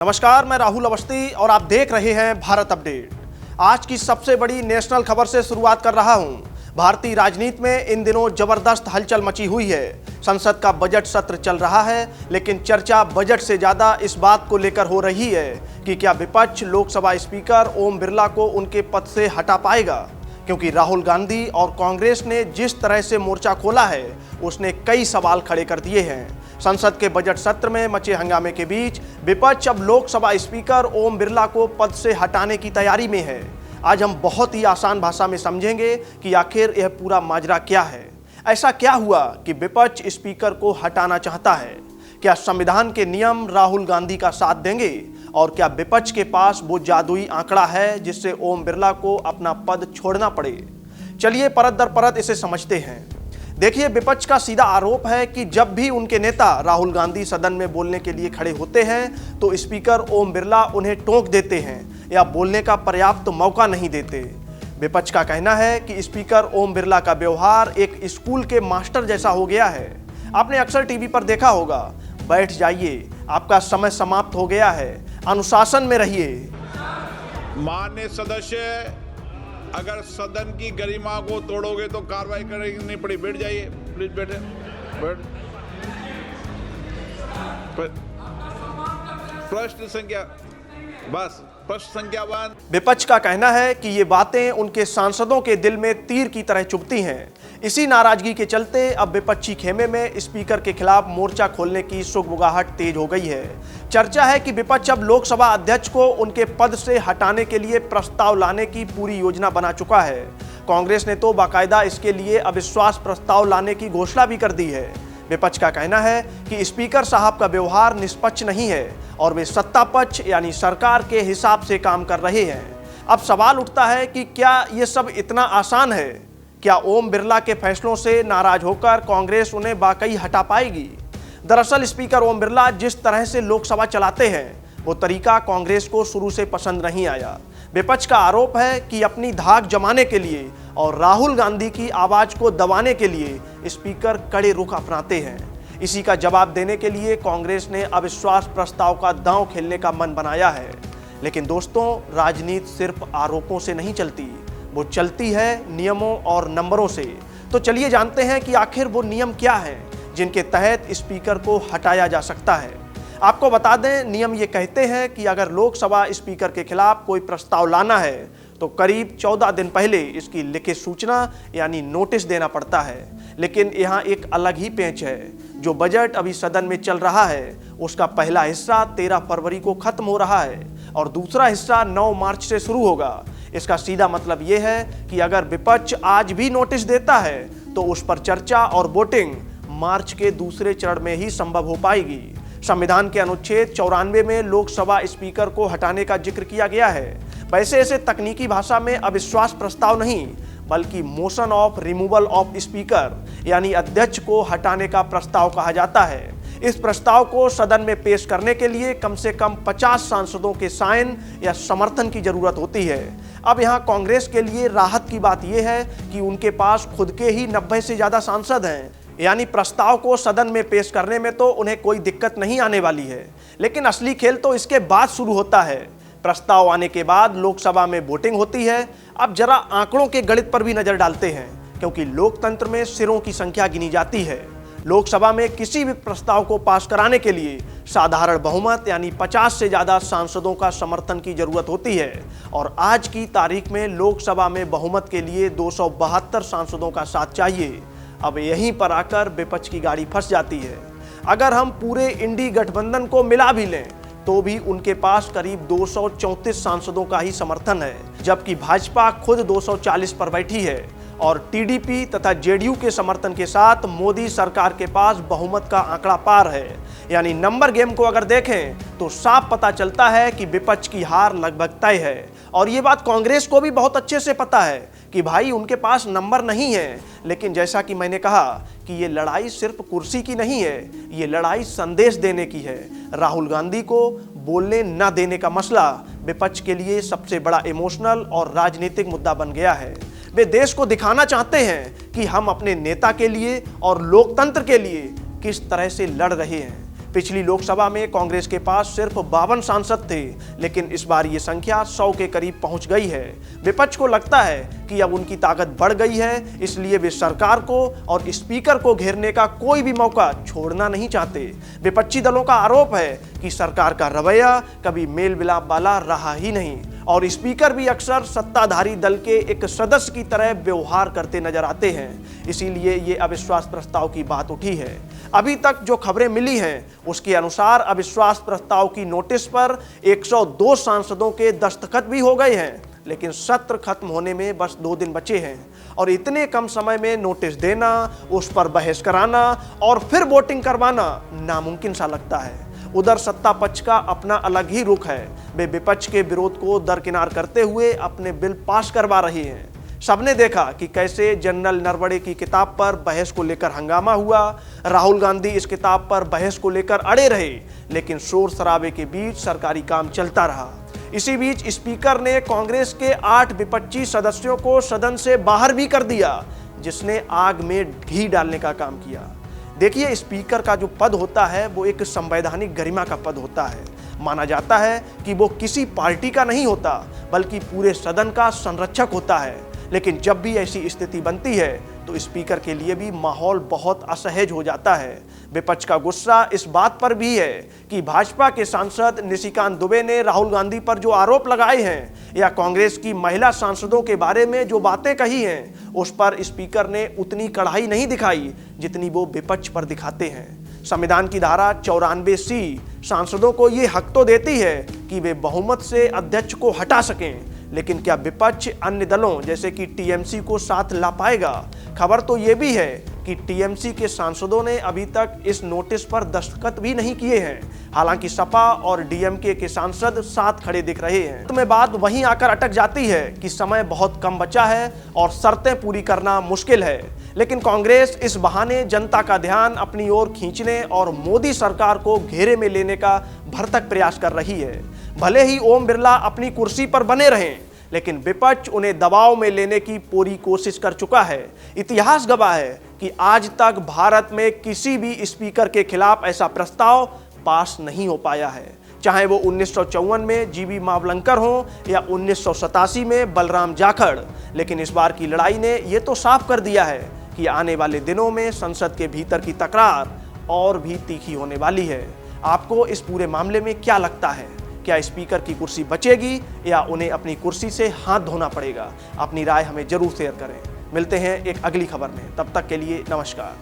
नमस्कार, मैं राहुल अवस्थी और आप देख रहे हैं भारत अपडेट। आज की सबसे बड़ी नेशनल खबर से शुरुआत कर रहा हूं। भारतीय राजनीति में इन दिनों जबरदस्त हलचल मची हुई है। संसद का बजट सत्र चल रहा है, लेकिन चर्चा बजट से ज्यादा इस बात को लेकर हो रही है कि क्या विपक्ष लोकसभा स्पीकर ओम बिरला को उनके पद से हटा पाएगा, क्योंकि राहुल गांधी और कांग्रेस ने जिस तरह से मोर्चा खोला है उसने कई सवाल खड़े कर दिए हैं। संसद के बजट सत्र में मचे हंगामे के बीच विपक्ष अब लोकसभा स्पीकर ओम बिरला को पद से हटाने की तैयारी में है। आज हम बहुत ही आसान भाषा में समझेंगे कि आखिर यह पूरा माजरा क्या है। ऐसा क्या हुआ कि विपक्ष स्पीकर को हटाना चाहता है? क्या संविधान के नियम राहुल गांधी का साथ देंगे? और क्या विपक्ष के पास वो जादुई आंकड़ा है जिससे ओम बिरला को अपना पद छोड़ना पड़े? चलिए परत दर परत इसे समझते हैं। देखिए, विपक्ष का सीधा आरोप है कि जब भी उनके नेता राहुल गांधी सदन में बोलने के लिए खड़े होते हैं तो स्पीकर ओम बिरला उन्हें टोक देते हैं या बोलने का पर्याप्त मौका नहीं देते। विपक्ष का कहना है कि स्पीकर ओम बिरला का व्यवहार एक स्कूल के मास्टर जैसा हो गया है। आपने अक्सर टीवी पर देखा होगा, बैठ जाइए, आपका समय समाप्त हो गया है, अनुशासन में रहिए। माननीय सदस्य, अगर सदन की गरिमा को तोड़ोगे तो कार्रवाई करनी पड़ी। बैठ जाइए, प्लीज बैठे। प्रश्न संख्या बस प्रश्न संख्या 1। विपक्ष का कहना है कि ये बातें उनके सांसदों के दिल में तीर की तरह चुभती हैं। इसी नाराजगी के चलते अब विपक्षी खेमे में स्पीकर के खिलाफ मोर्चा खोलने की सुगबुगाहट तेज हो गई है। चर्चा है कि विपक्ष अब लोकसभा अध्यक्ष को उनके पद से हटाने के लिए प्रस्ताव लाने की पूरी योजना बना चुका है। कांग्रेस ने तो बाकायदा इसके लिए अविश्वास प्रस्ताव लाने की घोषणा भी कर दी है। विपक्ष का कहना है कि स्पीकर साहब का व्यवहार निष्पक्ष नहीं है और वे सत्ता पक्ष यानी सरकार के हिसाब से काम कर रहे हैं। अब सवाल उठता है कि क्या ये सब इतना आसान है? क्या ओम बिरला के फैसलों से नाराज होकर कांग्रेस उन्हें वाकई हटा पाएगी? दरअसल स्पीकर ओम बिरला जिस तरह से लोकसभा चलाते हैं वो तरीका कांग्रेस को शुरू से पसंद नहीं आया। विपक्ष का आरोप है कि अपनी धाक जमाने के लिए और राहुल गांधी की आवाज को दबाने के लिए स्पीकर कड़े रुख अपनाते हैं। इसी का जवाब देने के लिए कांग्रेस ने अविश्वास प्रस्ताव का दांव खेलने का मन बनाया है। लेकिन दोस्तों, राजनीति सिर्फ आरोपों से नहीं चलती, वो चलती है नियमों और नंबरों से। तो चलिए जानते हैं कि आखिर वो नियम क्या हैं जिनके तहत स्पीकर को हटाया जा सकता है। आपको बता दें, नियम ये कहते हैं कि अगर लोकसभा स्पीकर के खिलाफ कोई प्रस्ताव लाना है तो करीब 14 दिन पहले इसकी लिखित सूचना यानी नोटिस देना पड़ता है। लेकिन यहाँ एक अलग ही पेंच है। जो बजट अभी सदन में चल रहा है उसका पहला हिस्सा 13 फरवरी को खत्म हो रहा है और दूसरा हिस्सा 9 मार्च से शुरू होगा। इसका सीधा मतलब ये है कि अगर विपक्ष आज भी नोटिस देता है तो उस पर चर्चा और वोटिंग मार्च के दूसरे चरण में ही संभव हो पाएगी। संविधान के अनुच्छेद 94 में लोकसभा स्पीकर को हटाने का जिक्र किया गया है। वैसे इसे तकनीकी भाषा में अविश्वास प्रस्ताव नहीं बल्कि motion of removal of speaker यानी अध्यक्ष को हटाने का प्रस्ताव कहा जाता है। इस प्रस्ताव को सदन में पेश करने के लिए कम से कम 50 सांसदों के साइन या समर्थन की जरूरत होती है। अब यहाँ कांग्रेस के लिए राहत की बात यह है कि उनके पास खुद के ही 90 से ज्यादा सांसद हैं, यानी प्रस्ताव को सदन में पेश करने में तो उन्हें कोई दिक्कत नहीं आने वाली है। लेकिन असली खेल तो इसके बाद शुरू होता है। प्रस्ताव आने के बाद लोकसभा में वोटिंग होती है। अब जरा आंकड़ों के गणित पर भी नजर डालते हैं, क्योंकि लोकतंत्र में सिरों की संख्या गिनी जाती है। लोकसभा में किसी भी प्रस्ताव को पास कराने के लिए साधारण बहुमत यानी 50 से ज्यादा सांसदों का समर्थन की जरूरत होती है और आज की तारीख में लोकसभा में बहुमत के लिए 272 सांसदों का साथ चाहिए। अब यहीं पर आकर विपक्ष की गाड़ी फंस जाती है। अगर हम पूरे इंडी गठबंधन को मिला भी लें तो भी उनके पास करीब 234 सांसदों का ही समर्थन है, जबकि भाजपा खुद 240 पर बैठी है और टीडीपी तथा जेडीयू के समर्थन के साथ मोदी सरकार के पास बहुमत का आंकड़ा पार है। यानी नंबर गेम को अगर देखें तो साफ पता चलता है कि विपक्ष की हार लगभग तय है। और ये बात कांग्रेस को भी बहुत अच्छे से पता है कि भाई उनके पास नंबर नहीं है। लेकिन जैसा कि मैंने कहा कि ये लड़ाई सिर्फ कुर्सी की नहीं है, ये लड़ाई संदेश देने की है। राहुल गांधी को बोलने न देने का मसला विपक्ष के लिए सबसे बड़ा इमोशनल और राजनीतिक मुद्दा बन गया है। वे देश को दिखाना चाहते हैं कि हम अपने नेता के लिए और लोकतंत्र के लिए किस तरह से लड़ रहे हैं। पिछली लोकसभा में कांग्रेस के पास सिर्फ 52 सांसद थे, लेकिन इस बार ये संख्या 100 के करीब पहुंच गई है। विपक्ष को लगता है कि अब उनकी ताकत बढ़ गई है, इसलिए वे सरकार को और स्पीकर को घेरने का कोई भी मौका छोड़ना नहीं चाहते। विपक्षी दलों का आरोप है कि सरकार का रवैया कभी मेल मिलाप वाला रहा ही नहीं और स्पीकर भी अक्सर सत्ताधारी दल के एक सदस्य की तरह व्यवहार करते नजर आते हैं। इसीलिए ये अविश्वास प्रस्ताव की बात उठी है। अभी तक जो खबरें मिली हैं उसके अनुसार अविश्वास प्रस्ताव की नोटिस पर 102 सांसदों के दस्तखत भी हो गए हैं, लेकिन सत्र खत्म होने में बस 2 दिन बचे हैं और इतने कम समय में नोटिस देना, उस पर बहस कराना और फिर वोटिंग करवाना नामुमकिन सा लगता है। उधर सत्ता पक्ष का अपना अलग ही रुख है। वे विपक्ष के विरोध को दरकिनार करते हुए अपने बिल पास करवा रहे हैं। सबने देखा कि कैसे जनरल नरवणे की किताब पर बहस को लेकर हंगामा हुआ। राहुल गांधी इस किताब पर बहस को लेकर अड़े रहे, लेकिन शोर शराबे के बीच सरकारी काम चलता रहा। इसी बीच स्पीकर ने कांग्रेस के 8 विपक्षी सदस्यों को सदन से बाहर भी कर दिया, जिसने आग में घी डालने का काम किया। देखिए, स्पीकर का जो पद होता है वो एक संवैधानिक गरिमा का पद होता है। माना जाता है कि वो किसी पार्टी का नहीं होता, बल्कि पूरे सदन का संरक्षक होता है। लेकिन जब भी ऐसी स्थिति बनती है तो स्पीकर के लिए भी माहौल बहुत असहज हो जाता है। विपक्ष का गुस्सा इस बात पर भी है कि भाजपा के सांसद निशिकांत दुबे ने राहुल गांधी पर जो आरोप लगाए हैं या कांग्रेस की महिला सांसदों के बारे में जो बातें कही हैं, उस पर स्पीकर ने उतनी कड़ाई नहीं दिखाई जितनी वो विपक्ष पर दिखाते हैं। संविधान की धारा 94C सांसदों को ये हक तो देती है कि वे बहुमत से अध्यक्ष को हटा सकें, लेकिन क्या विपक्ष अन्य दलों जैसे कि टीएमसी को साथ ला पाएगा? खबर तो ये भी है कि टीएमसी के सांसदों ने अभी तक इस नोटिस पर दस्तखत भी नहीं किए हैं। हालांकि सपा और डीएमके के सांसद साथ खड़े दिख रहे हैं। तो में बात वहीं आकर अटक जाती है कि समय बहुत कम बचा है और शर्तें पूरी करना मुश्किल है। लेकिन कांग्रेस इस बहाने जनता का ध्यान अपनी ओर खींचने और मोदी सरकार को घेरे में लेने का भरसक प्रयास कर रही है। भले ही ओम बिरला अपनी कुर्सी पर बने रहें, लेकिन विपक्ष उन्हें दबाव में लेने की पूरी कोशिश कर चुका है। इतिहास गवाह है कि आज तक भारत में किसी भी स्पीकर के खिलाफ ऐसा प्रस्ताव पास नहीं हो पाया है, चाहे वो 1954 में जीबी मावलंकर हो या 1987 में बलराम जाखड़। लेकिन इस बार की लड़ाई ने ये तो साफ कर दिया है कि आने वाले दिनों में संसद के भीतर की तकरार और भी तीखी होने वाली है। आपको इस पूरे मामले में क्या लगता है? क्या स्पीकर की कुर्सी बचेगी या उन्हें अपनी कुर्सी से हाथ धोना पड़ेगा? अपनी राय हमें जरूर शेयर करें। मिलते हैं एक अगली खबर में, तब तक के लिए नमस्कार।